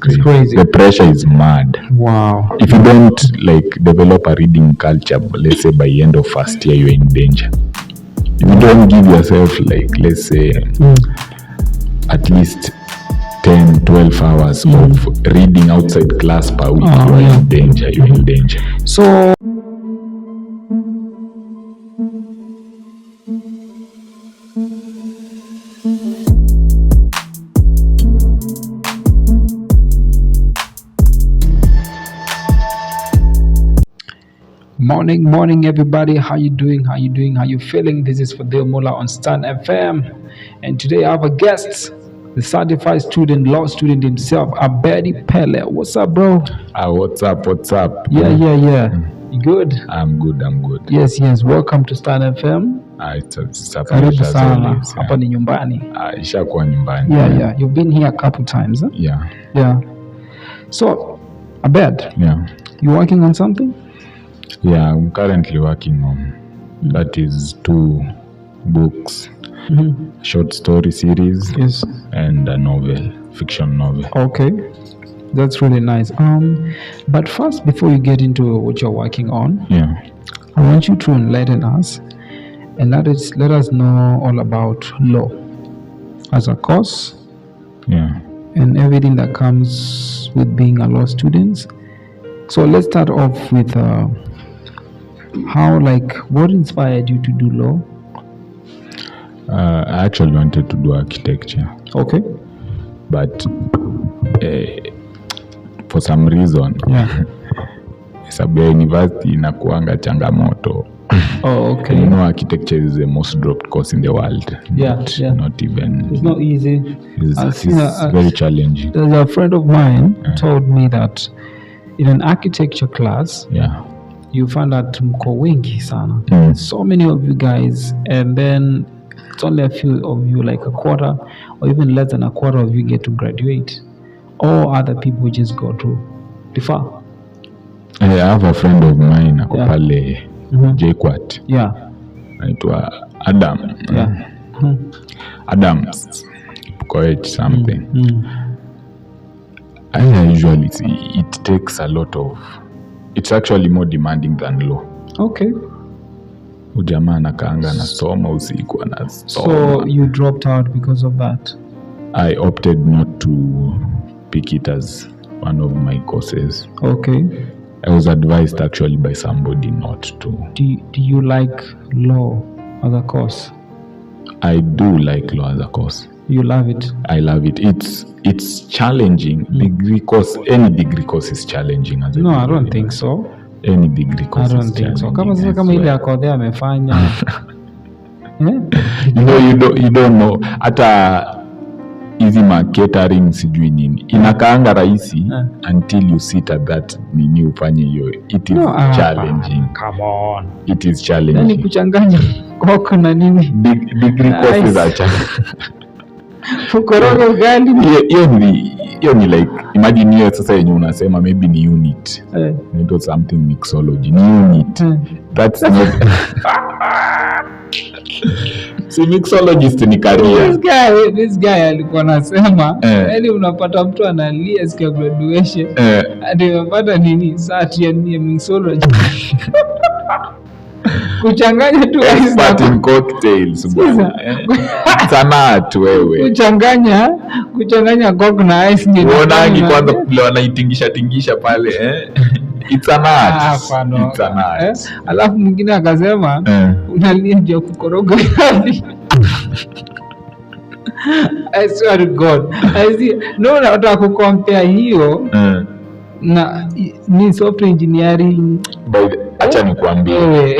It's crazy. The pressure is mad. Wow. If you don't like develop a reading culture, let's say by end of first year, you're in danger. If you don't give yourself like, let's say, at least 10, 12 hours of reading outside class per week, you're in danger. You're in danger. So morning everybody, how you doing, how you feeling? This is STATHMORE on Stan FM, and today I have a guest, the certified student, law student himself, Abedi Pele. What's up, bro? What's up? Yeah. You good? I'm good. Yes. Welcome to Stan FM. Karibu sana. Hapa ni nyumbani. Ishakuwa nyumbani. Yeah. You've been here a couple times, huh? Yeah. So, Abed. Yeah. You working on something? Yeah, I'm currently working on that is 2 books, short story series, yes, and a novel, fiction novel. Okay, that's really nice. But first, before you get into what you're working on, I want you to enlighten us and let us know all about law as a course, and everything that comes with being a law student. So let's start off with what inspired you to do law? I actually wanted to do architecture. Okay. But for some reason, sababu university inakuanga changamoto. Oh, okay. You know, architecture is the most dropped course in the world. Not even. It's not easy. It's very challenging. There's a friend of mine told me that in an architecture class, you find that mko wengi sana. So many of you guys, and then it's only a few of you, like a quarter or even less than a quarter of you get to graduate. All other people just go to defer. I have a friend of mine ako pale JKUAT. Anaitwa Adam. Adams Koech something. I usually see it takes a lot of. It's actually more demanding than law. Okay. Ujamaa anakaanga nasoma usiku anasoma. So you dropped out because of that? I opted not to pick it as one of my courses. Okay. I was advised actually by somebody not to. Do you like law as a course? I do like law as a course. You love it? I love it. It's challenging. Degree course, any degree course is challenging. No, I don't think so. Any degree course. I don't think so. Kama ile akodea amefanya. You don't know. Hata hizi catering sijui nini. Inakaanga rahisi until you sit at that nini ufanye hiyo. It is challenging. Come on. It is challenging. Nani kuchanganya koko na nini? Degree courses are challenging. Fukoroga ugali. Hiyo ni like, imagine hiyo sasa yenye unasema maybe ni unit. Maybe something mixology. Ni unit. That's not. Si mixologist ni career. This guy alikuwa anasema yaani unapata mtu analia siku ya graduation. Hadi unapata nini? Sati ya mixology. Kuchanganya tu starting cocktails bwana. Sana tu wewe. Kuchanganya coke na ice ndio. Unaangi kwanza vile wanaitingisha pale It's an art. It's an art. Alafu mwingine akasema unalia ndio kukoroga gari. I swear to God. No, nataka kucompare hiyo na ni software engineering. Acha nikwambie,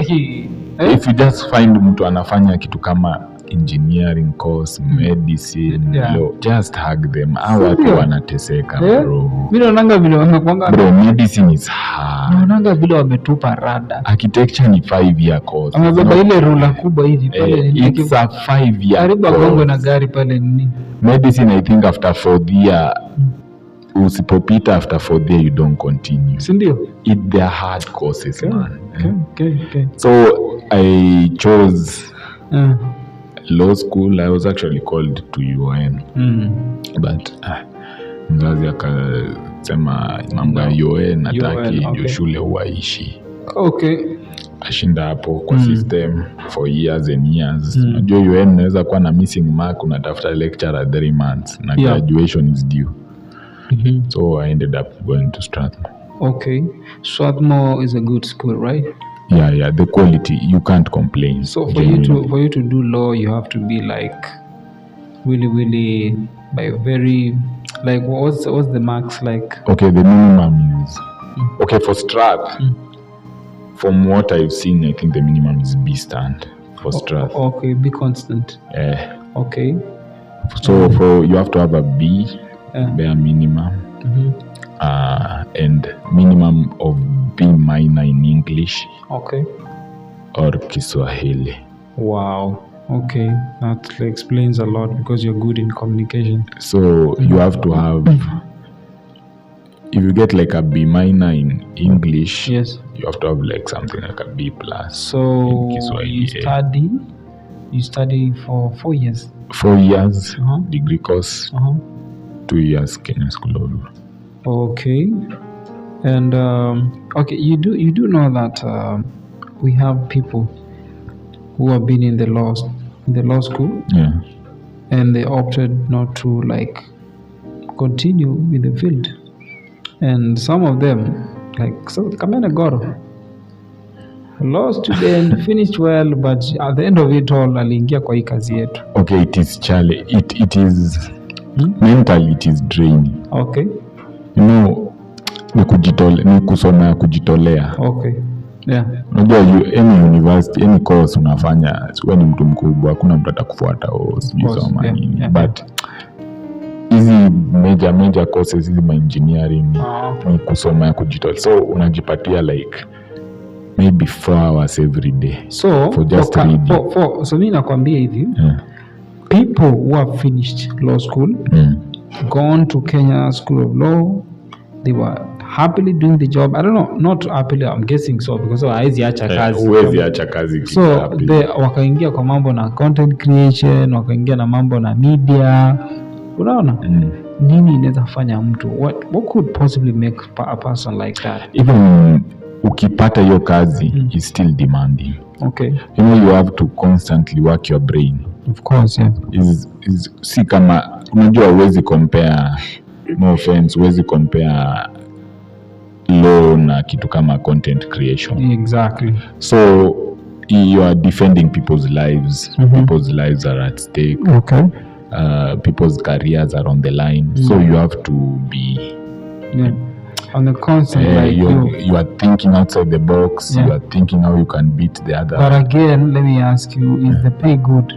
if you just find mtu anafanya kitu kama engineering course, medicine, law, just hug them. Hao watu wanateseka bro. Mimi naonanga vile wamekuanga bro, medicine is hard. Naonanga vile wametupa rada. Architecture ni 5-year course. Amebeba ile rula kubwa hivi pale it's a 5-year. Karibu agongo na gari pale nini. Medicine I think after 4th year usipopita after 4th year you don't continue. Si ndio? They're hard courses, man. Okay. So I chose law school. I was actually called to UoN, but mzazi akasema mambo ya UoN nataki ndio shule huaishi. Okay. Ashinda hapo kwa system for years and years. Unajua UoN inaweza kuwa na missing mark, unatafuta lecturer 3 months na graduation is due. So I ended up going to Strathmore. Okay. Strathmore is a good school, right? Yeah, the quality, you can't complain. So for you to do law, you have to be like really by very like what's the marks like? Okay, the minimum is okay for Strath. From what I've seen, I think the minimum is B stand for Strath. Okay, B constant. Okay. So for you have to have a B bare minimum. And minimum of B minor in English. Okay. Or Kiswahili. Wow. Okay, that explains a lot because you're good in communication. So you have to have, if you get like a B minor in English, yes, you have to have like something like a B plus. So you study for 4 years. 4 years degree course. 2 years Kenya School of Law. Okay, and okay, you do know that we have people who have been in the law school, and they opted not to like continue with the field, and some of them like Kamene Goro, law student, finished well, but at the end of it all aliingia kwa hii kazi yetu. Okay, it is it is mentally it is draining. Okay. You know, ni kusoma kujitolea. Okay. Yeah. Unajua any university, any course unafanya, wewe ni mtu mkubwa, hakuna mtu atakufuata au sijui soma nini. But hizi major courses, hizi engineering ni kusoma kujitolea. So unajipatia like maybe 4 hours every day. So for just reading. So mimi nakwambia hivi. People who have finished law school, gone to Kenya School of Law, they were happily doing the job. I don't know, not happily, I'm guessing so, because hawezi acha kazi. Huwezi acha kazi. So they wakaingia kwa mambo na content creation, wakaingia na mambo na media. Unaona? Nini inaweza fanya mtu? What could possibly make a person like that? Even ukipata hiyo kazi is still demanding. Okay. You know, you have to constantly work your brain. Of course, yeah. Si kama unajua huwezi compare, no offense, huwezi compare law na kitu kama content creation. Exactly. So you are defending people's lives. People's lives are at stake. Okay. People's careers are on the line. So you have to be on the constant, you are thinking outside the box. You are thinking how you can beat the other. But again, let me ask you, is the pay good?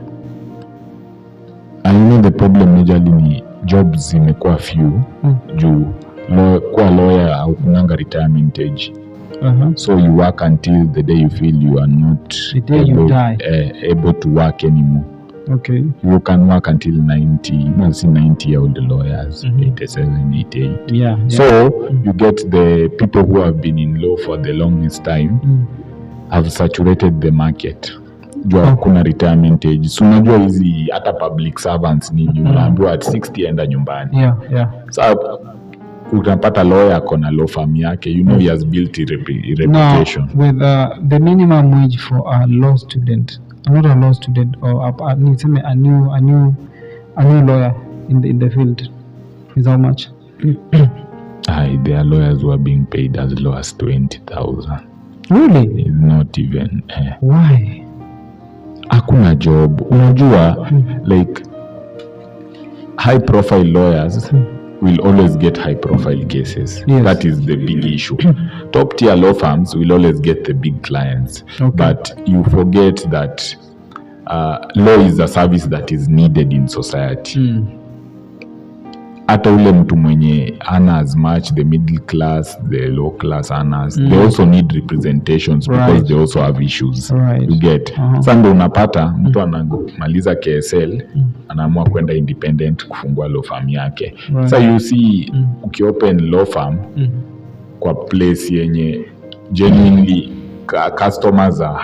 I know the problem majorly ni jobs zimekuwa few juu kuwa lawyer au kunanga retirement age. So you work until the day you feel you are not able to work anymore. Okay. You can work until 90, not see 90-year-old lawyers, 87, 88. Yeah. So you get the people who have been in law for the longest time have saturated the market. Jua kuna retirement age. So unajua hizi hata public servants ni unaambiwa at 60 enda nyumbani. Yeah. So utapata lawyer akona law firm yake, you know he has built a reputation. Now, with the minimum wage for a law student, not a law student, or a new lawyer in the field, is how much? There are lawyers who are being paid as low as 20,000. Really? It's not even. Why? Hakuna job. Unajua, like high profile lawyers will always get high profile cases. Yes. That is the big issue. Top tier law firms will always get the big clients. Okay. But you forget that law is a service that is needed in society. Hata ule mtu mwenye ana as much the middle class, the low class earners, they also need representations because they also have issues. You get. Sasa ndio unapata mtu anamaliza KSL anaamua kwenda independent kufungua law firm yake. Sasa you see ukiopen law firm kwa place yenye genuinely customers are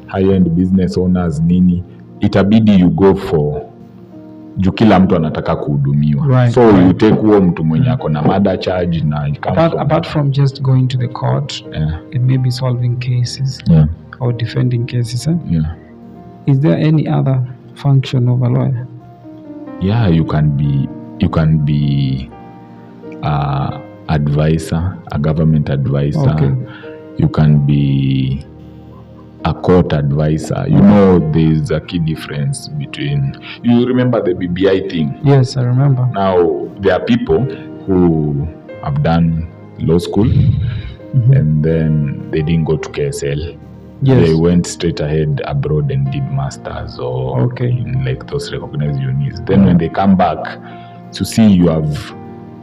high end business owners nini, itabidi you go for juu kila mtu anataka kuhudumiwa. Right, So you take huo mtu mwenye ako na murder charge na apart from just going to the court, it may be solving cases or defending cases. Is there any other function of a lawyer? Yeah, you can be advisor, a government advisor. Okay. You can be a court advisor. You know, there's a key difference between, you remember the BBI thing? Yes, I remember. Now, there are people who have done law school and then they didn't go to KSL. Yes. They went straight ahead abroad and did masters or in like those recognized unis. Then when they come back to see, you have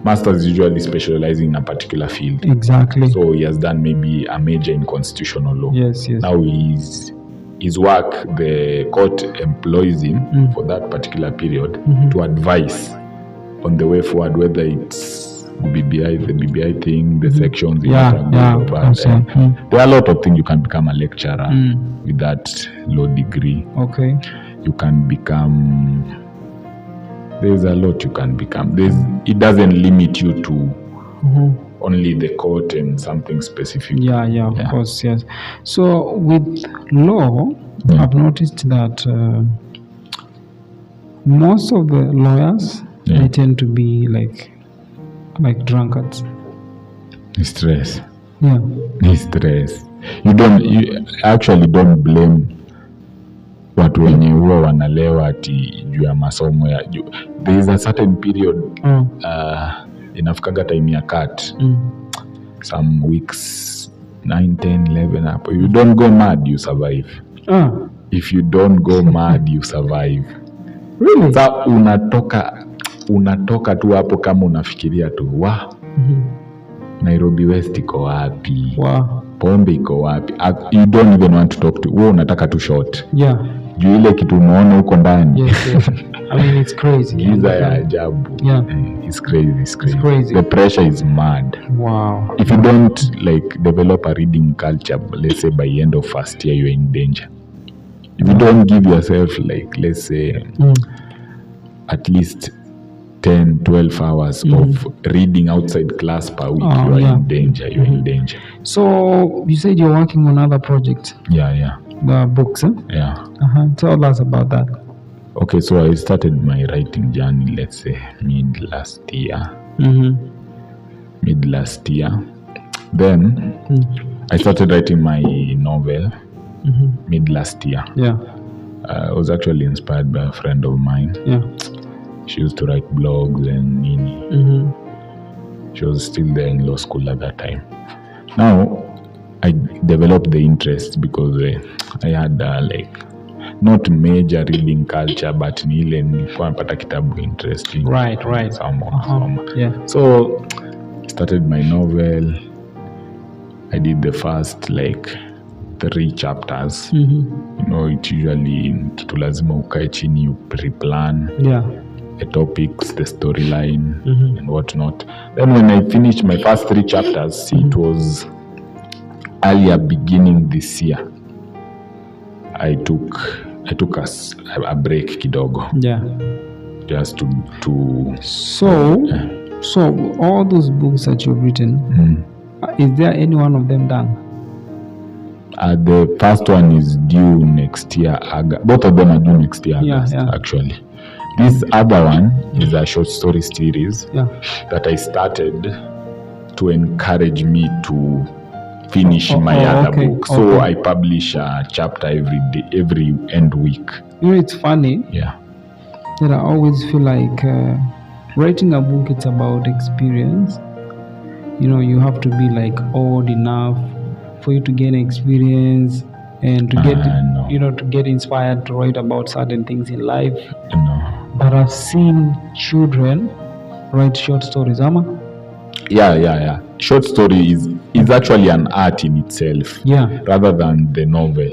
masters usually specializing in a particular field. Exactly. So he has done maybe a major in constitutional law. Yes. Now his work, the court employs him for that particular period to advise on the way forward, whether it's the BBI thing, the sections. There are a lot of things. You can become a lecturer with that law degree. Okay. You can become... There's a lot you can become. It doesn't limit you to only the court and something specific. Yeah, of course, yes. So with law, I've noticed that most of the lawyers, they tend to be like drunkards. Stress. Yeah. Stress. You actually don't blame watu wenye huwa wanalewa ati juu ya masomo ya juu. There is a certain period inafikaga time ya cut. Some weeks 9, 10, 11 hapo. You don't go mad, you survive. If you don't go mad, you survive. Really? Sa unatoka tu hapo kama unafikiria tu Nairobi West iko wapi? Pombe iko wapi? You don't even want to talk to. Wewe unataka tu short. Yeah. Juu ile kitu umeona huko ndani. Yes. I mean, it's crazy. Giza ya ajabu. Yeah. It's crazy. It's crazy. The pressure is mad. Wow. If you don't develop a reading culture, let's say by end of first year, you're in danger. If you don't give yourself let's say at least 10, 12 hours of reading outside class per week, you are in danger. You're in danger. So you said you're working on other projects. Yeah. The books, Yeah. Tell us about that. Okay, so I started my writing journey, let's say mid last year. Then I started writing my novel mid last year. Yeah. I was actually inspired by a friend of mine. Yeah. She used to write blogs and UNI. She was still there in law school at that time. Now, I developed the interest because I had not major reading culture, but nilikuwa napata kitabu interesting. Right. Someone. Yeah. So, I started my novel. I did the first 3 chapters. You know, it usually kitu lazima ukae chini, you pre-plan. Yeah. The topics, the storyline, and whatnot. Then when I finished my first 3 chapters, it was earlier beginning this year. I took a break kidogo. Yeah. Just to So all those books that you've written, is there any one of them done? The first one is due next year. Both of them are due next year, August, actually. This other one is a short story series that I started to encourage me to finish my other book. So I publish a chapter every day, every end week. You know, it's funny. Yeah. That I always feel like writing a book, it's about experience. You know, you have to be old enough for you to gain experience and to get to get inspired to write about certain things in life. No. But I've seen children write short stories, Ama? Yeah. Short story is actually an art in itself, rather than the novel.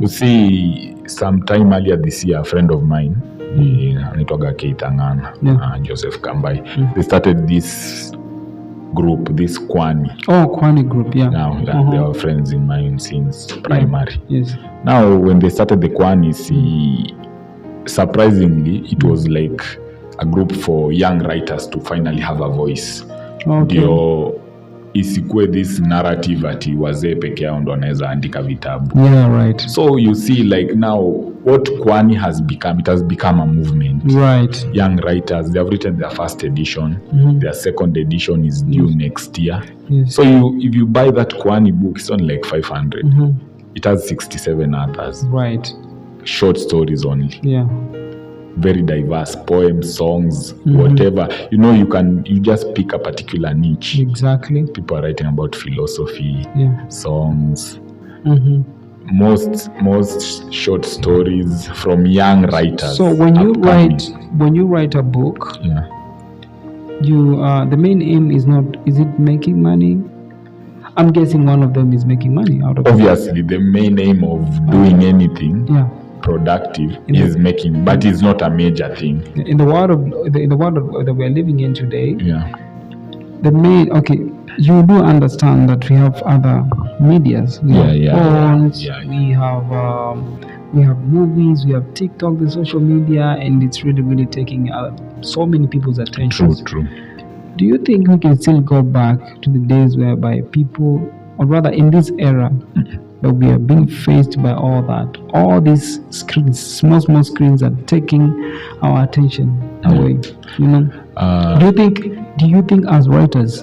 You see, sometime earlier this year, a friend of mine, anaitwaga Keitangana, Joseph Kambai, they started this group, this Kwani. Kwani group, yeah. Now they are friends in mine since primary. Yes. Now when they started the Kwanis, surprisingly, it was like a group for young writers to finally have a voice. Ndio isikue this narrative ati wazee peke yao ndo wanaweza andika vitabu. Yeah, right. So you see, like now, what Kwani has become, it has become a movement. Right. Young writers, they have written their first edition. Their second edition is due next year. Yes. So if you buy that Kwani book, it's only like 500. It has 67 others. Right. Short stories only. Yeah. Very diverse, poems, songs, whatever. You just pick a particular niche. Exactly. People are writing about philosophy, songs. Most short stories from young writers. So when you write a book, you the main aim is it making money? I'm guessing one of them is making money out of it. Obviously, the main aim of doing anything productive is making, but it's not a major thing. In the world that we are living in today, you do understand that we have other medias. We have phones, we have movies, we have TikTok, the social media, and it's really taking so many people's attention. True. Do you think we can still go back to the days whereby people, or rather in this era, that we are being faced by all these screens, small screens are taking our attention away? Do you think as writers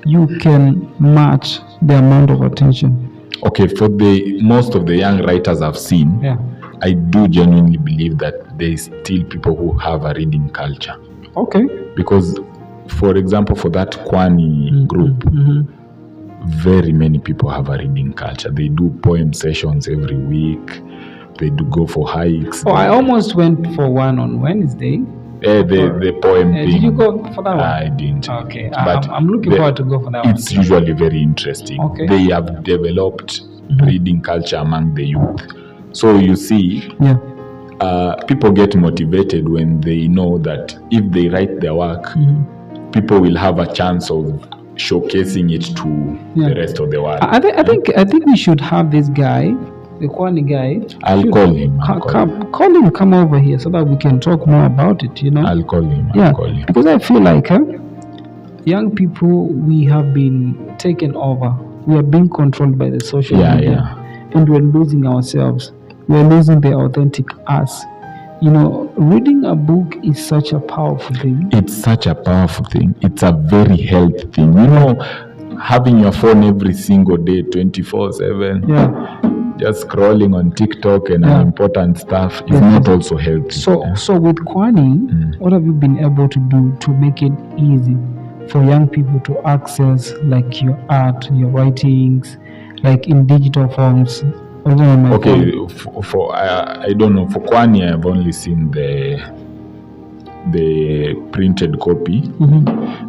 you can match the amount of attention? Okay, for the most of the young writers I've seen, I do genuinely believe that there is still people who have a reading culture. Okay. Because, for example, for that Kwani group, very many people have a reading culture. They do poem sessions every week. They do go for hikes. I almost went for one on Wednesday. The poem thing. Did you go for that one? I didn't. Okay. But I'm looking forward to go for that one. It's usually very interesting. Okay. They have developed reading culture among the youth. So you see, people get motivated when they know that if they write their work, people will have a chance of showcasing it to the rest of the world. I think we should have this guy, the Kwani guy. I'll call him. Call him, come over here so that we can talk more about it, I'll call him. Because I feel like young people, we have been taken over. We are being controlled by the social media. And we're losing ourselves. We're losing the authentic us. Reading a book is such a powerful thing. It's such a powerful thing. It's a very healthy thing. Having your phone every single day, 24/7, just scrolling on TikTok and unimportant stuff is not also healthy. So with Kwani, what have you been able to do to make it easy for young people to access like your art, your writings, like in digital forms? Okay, for I don't know. For Kwani, I've only seen the printed copy.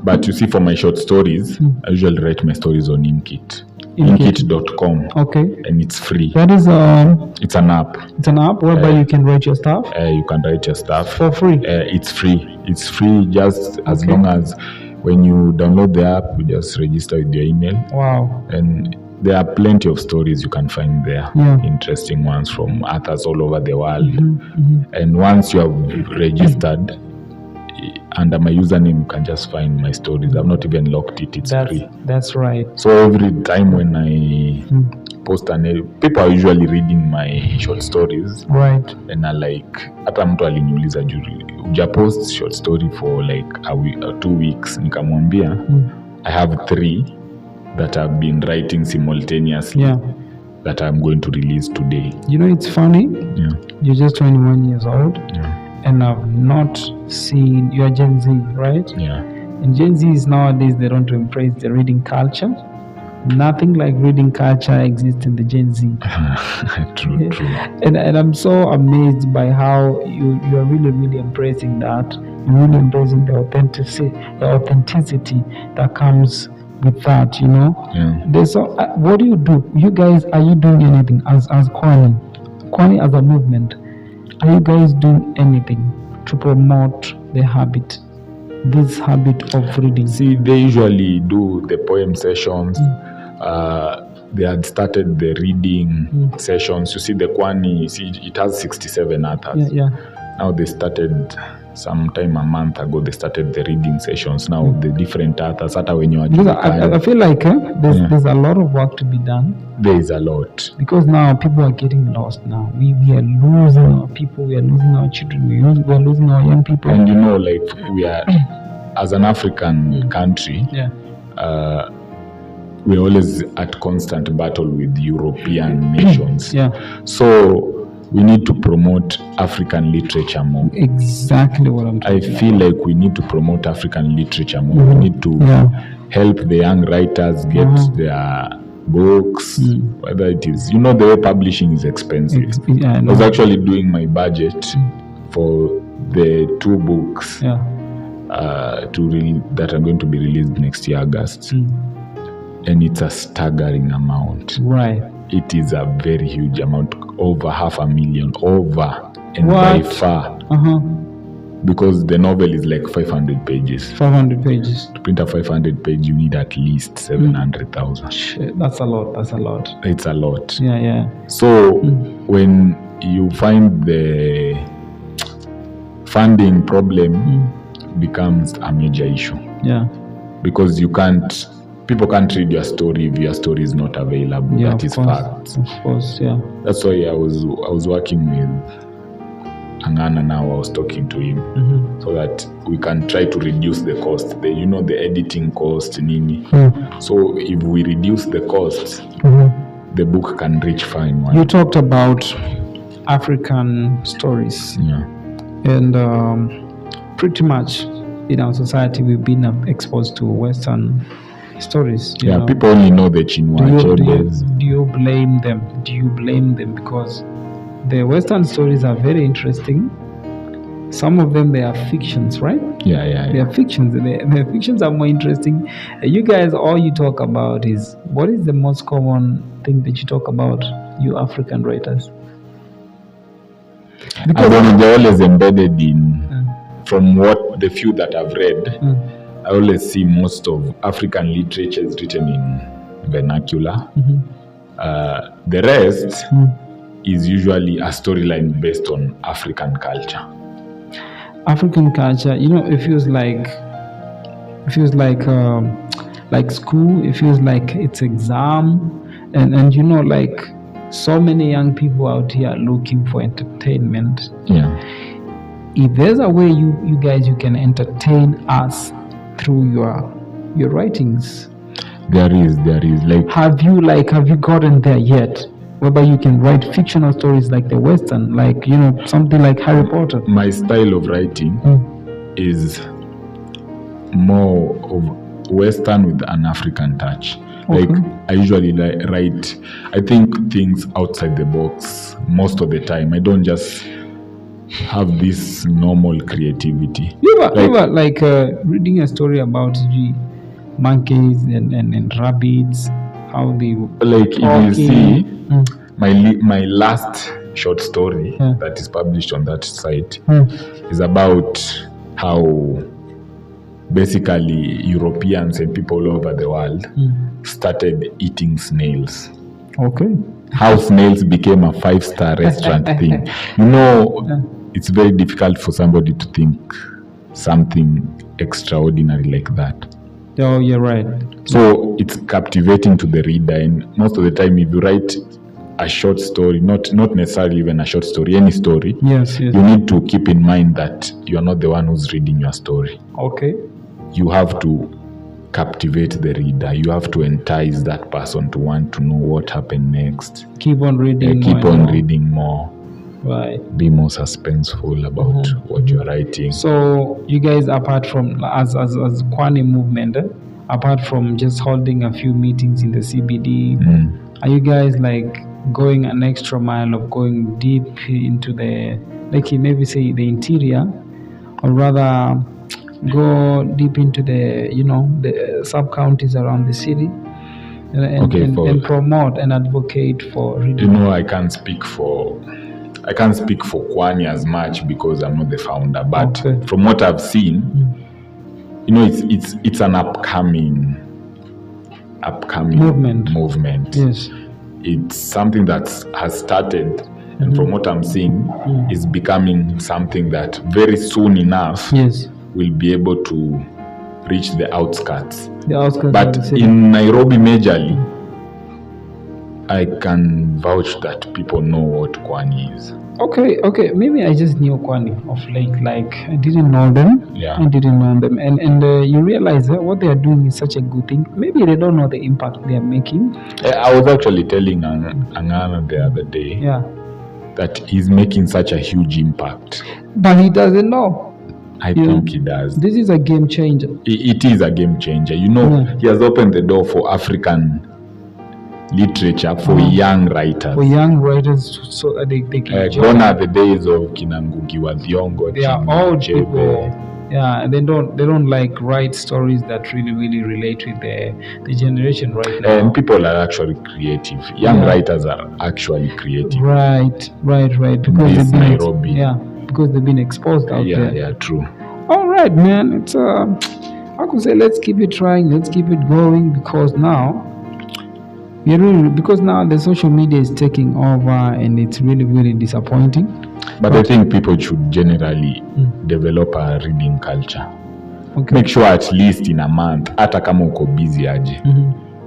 But you see, for my short stories, I usually write my stories on Inkit. Inkit.com. Okay. And it's free. That is it's an app. It's an app whereby you can write your stuff? You can write your stuff. For free? It's free. It's free just as long as when you download the app, you just register with your email. Wow. And there are plenty of stories you can find there. Interesting ones from authors all over the world. And once you have registered, under my username, you can just find my stories. I've not even locked it. It's free. That's right. So every time when I post people are usually reading my short stories. Right. And I like, hata mtu aliniuliza juri, uja post short story for like a week or 2 weeks. Nikamwambia, I have 3 that I've been writing simultaneously that I'm going to release today. It's funny. You're just 21 years old. And I've not seen, you're Gen Z, right? And Gen Z nowadays, they don't embrace the reading culture. Nothing like reading culture exists in the Gen Z. True. And I'm so amazed by how you are really embracing that. You're really embracing the authenticity that comes with that, what do you do? You guys, are you doing anything as Kwani as a movement? Are you guys doing anything to promote this habit of reading? See, they usually do the poem sessions. They had started the reading sessions. You see, the Kwani, it has 67 authors. now they started sometime a month ago, they started the reading sessions. Now the different authors, I feel like there's a lot of work to be done. There is a lot. Because now people are getting lost now. We are losing our people, we are losing our children, we are losing our young people. And we are, as an African country, we're always at constant battle with European nations. So we need to promote African literature more. Exactly what I'm talking about. I feel like we need to promote African literature more. We need to help the young writers get their books, whether it is, the way publishing is expensive. I was actually doing my budget for the 2 books that are going to be released next year, August. And it's a staggering amount. Right. It is a very huge amount, over 500,000, and by far. Because the novel is like 500 pages. 500 pages. To print a 500 page, you need at least 700,000. Shit, that's a lot. It's a lot. Yeah. So when you find the funding problem becomes a major issue. Yeah. Because people can't read your story if your story is not available. Yeah, that is fact. Of course, yeah. That's why I was working with Angana now. I was talking to him so that we can try to reduce the cost. The editing cost, nini. So if we reduce the cost, the book can reach far in one. You talked about African stories. Yeah. And pretty much in our society, we've been exposed to Western stories. People only know the Chinua Achebes. Do you blame them? Because the Western stories are very interesting. Some of them, they are fictions, right? Yeah. They are fictions. The fictions are more interesting. You guys, all you talk about is, what is the most common thing that you talk about, you African writers? Because they're always embedded in, from what the few that I've read, I always see most of African literature is written in vernacular. The rest is usually a storyline based on African culture. African culture, it feels like school. It feels like it's exam, and like so many young people out here are looking for entertainment. Yeah. If there's a way you guys can entertain us through your writings, there is have you gotten there yet, whereby you can write fictional stories like the Western, something like Harry Potter? My style of writing is more of Western with an African touch. Okay. I usually write, I think things outside the box most of the time. I don't just have this normal creativity. You were reading a story about monkeys and rabbits, how they if you see my last short story that is published on that site is about how basically Europeans and people all over the world started eating snails. Okay. How snails became a 5-star restaurant thing. It's very difficult for somebody to think something extraordinary like that. Oh, you're right. So it's captivating to the reader, and most of the time if you write a short story, not necessarily even a short story, any story, yes, you need to keep in mind that you are not the one who's reading your story. Okay. You have to captivate the reader. You have to entice that person to want to know what happened next. Keep on reading reading more. Right. Be more suspenseful about what you're writing. So you guys, apart from as Kwani movement, apart from just holding a few meetings in the CBD, are you guys going an extra mile of going deep into the, maybe say the interior, or rather go deep into the the sub-counties around the city and promote and advocate for reading? I can't speak for Kwani as much because I'm not the founder, but from what I've seen, it's an upcoming movement. Yes. It's something that has started, And from what I'm seeing, is becoming something that very soon enough will be able to reach the outskirts. But in Nairobi majorly, I can vouch that people know what Kwani is. Okay. Maybe I just knew Kwani of late. Like I didn't know them. I didn't know them, and you realize that what they are doing is such a good thing. Maybe they don't know the impact they are making. I was actually telling Angana the other day. That he's making such a huge impact. But he doesn't know. I think he does. This is a game changer. It is a game changer. He has opened the door for African literature for young writers. For young writers, so that they can gone are the days of Kinangugi wa Thiong'o. They are old people. And they don't like write stories that really relate with the generation right now. And people are actually creative. Young writers are actually creative. Right. Because they've been Nairobi. Because they've been exposed out there. Yeah, true. All right, man. It's I could say let's keep it trying, let's keep it going, because now the social media is taking over and it's really disappointing. But I think people should generally develop a reading culture. Make sure at least in a month, hata kama uko busy aje,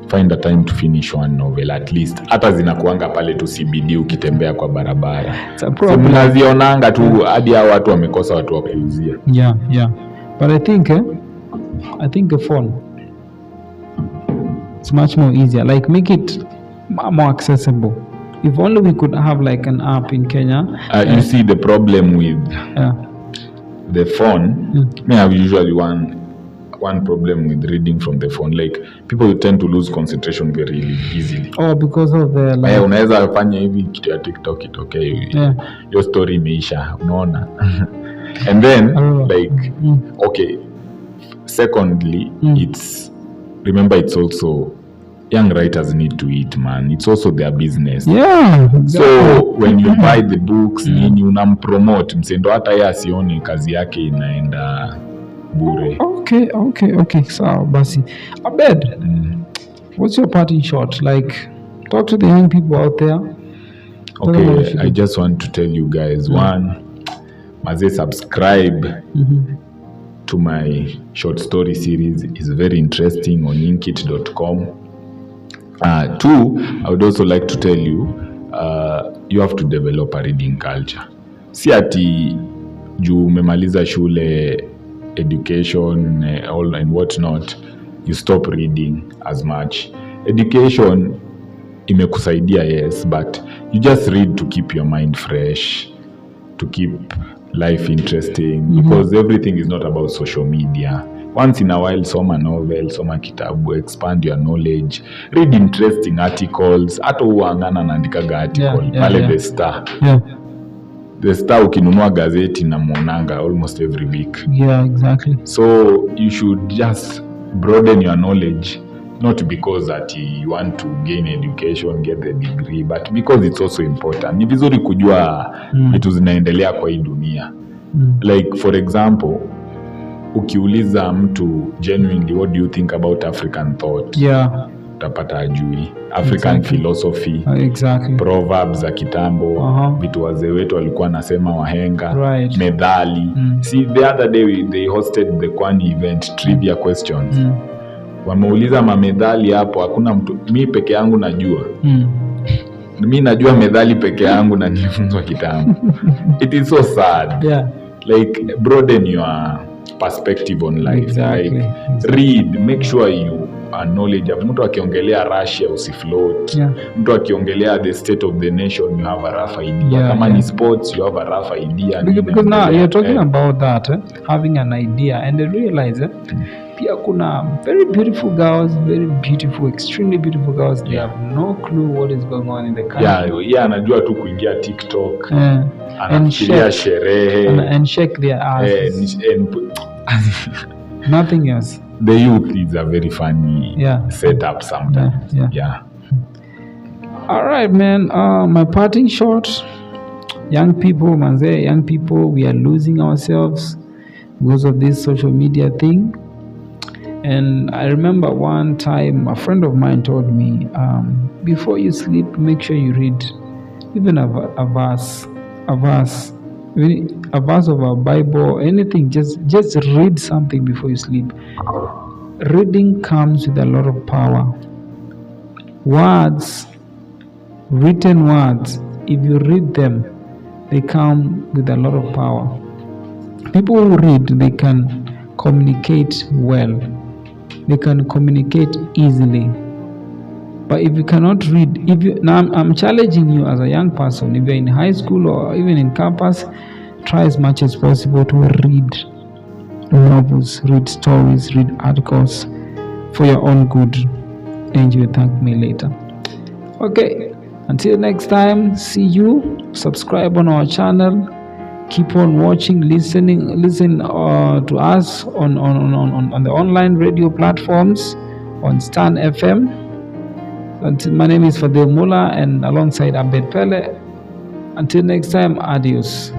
find a time to finish one novel at least. Hata zinakuanga pale tu CBD ukitembea kwa barabara. So mnazionanga tu hadi hao watu wamekosa watu wa kuuzia. Yeah. But I think the phone, it's much more easier. Like make it more accessible. If only we could have like an app in Kenya. You see the problem with the phone. Me have usually one problem with reading from the phone. Like people tend to lose concentration very easily. Because of the unaweza fanya hivi kitu ya TikTok itokee. Your story imeisha, unaona. And then secondly, remember it's also young writers need to eat, man. It's also their business. Exactly. So when you buy the books, nini unampromote, msendo hata yeye asione kazi yake inaenda bure. Okay. So, basi. Abed, what's your parting shot? Like, talk to the young people out there. Okay, I just want to tell you guys, one, maze subscribe to my short story series. It's very interesting on inkit.com. Two, I would also like to tell you, you have to develop a reading culture. Si ati juu umemaliza shule, education, all and what not, you stop reading as much. Education imekusaidia, yes, but you just read to keep your mind fresh, to keep life interesting, because everything is not about social media. Once in a while, soma novel, soma kitabu, expand your knowledge, read interesting articles. Hata uangana naandikaga article pale The Star. The Star ukinunua gazeti na muonanga almost every week. Exactly. So you should just broaden your knowledge, not because that you want to gain education, get the degree, but because it's also important. Ni vizuri kujua vitu zinaendelea kwa hii dunia. Like for example, ukiuliza mtu genuinely, what do you think about African thought? Utapata ajui. African philosophy, proverbs za kitambo, vitu wazee wetu walikuwa nasema wahenga, methali. See, the other day they hosted the Kwani event, trivia questions. Wameuliza mamethali hapo, hakuna mtu, mi peke yangu najua. Mi najua methali peke yangu na nilifunzwa kitambo. It is so sad. Like, broaden your perspective on life. Like, read, make sure you are knowledgeable. Mtu akiongelea Russia usifloat. Mtu akiongelea the state of the nation, you have a rough idea. Kama ni sports, you have a rough idea. Because now you're talking about that, having an idea, and I realize pia kuna very beautiful girls, very beautiful, extremely beautiful girls. They have no clue what is going on in the country. Anajua tu kuingia TikTok. And shake sherehe. And shake their asses. Nothing else. The youth is a very funny setup sometimes. All right, man. My parting shot. Young people, we are losing ourselves because of this social media thing. And I remember one time a friend of mine told me, before you sleep, make sure you read even a verse, even a verse of a Bible, anything. Just read something before you sleep. Reading comes with a lot of power. Words, written words, if you read them, they come with a lot of power. People who read, they can communicate well. They can communicate easily. But if you cannot read, now I'm challenging you as a young person, if you're in high school or even in campus, try as much as possible to read novels, read stories, read articles for your own good, and you will thank me later. Okay, until next time, see you. Subscribe on our channel. Keep on watching, listen to us on the online radio platforms, on Stan FM. My name is Fadil Mula, and alongside Abed Pele. Until next time, adios.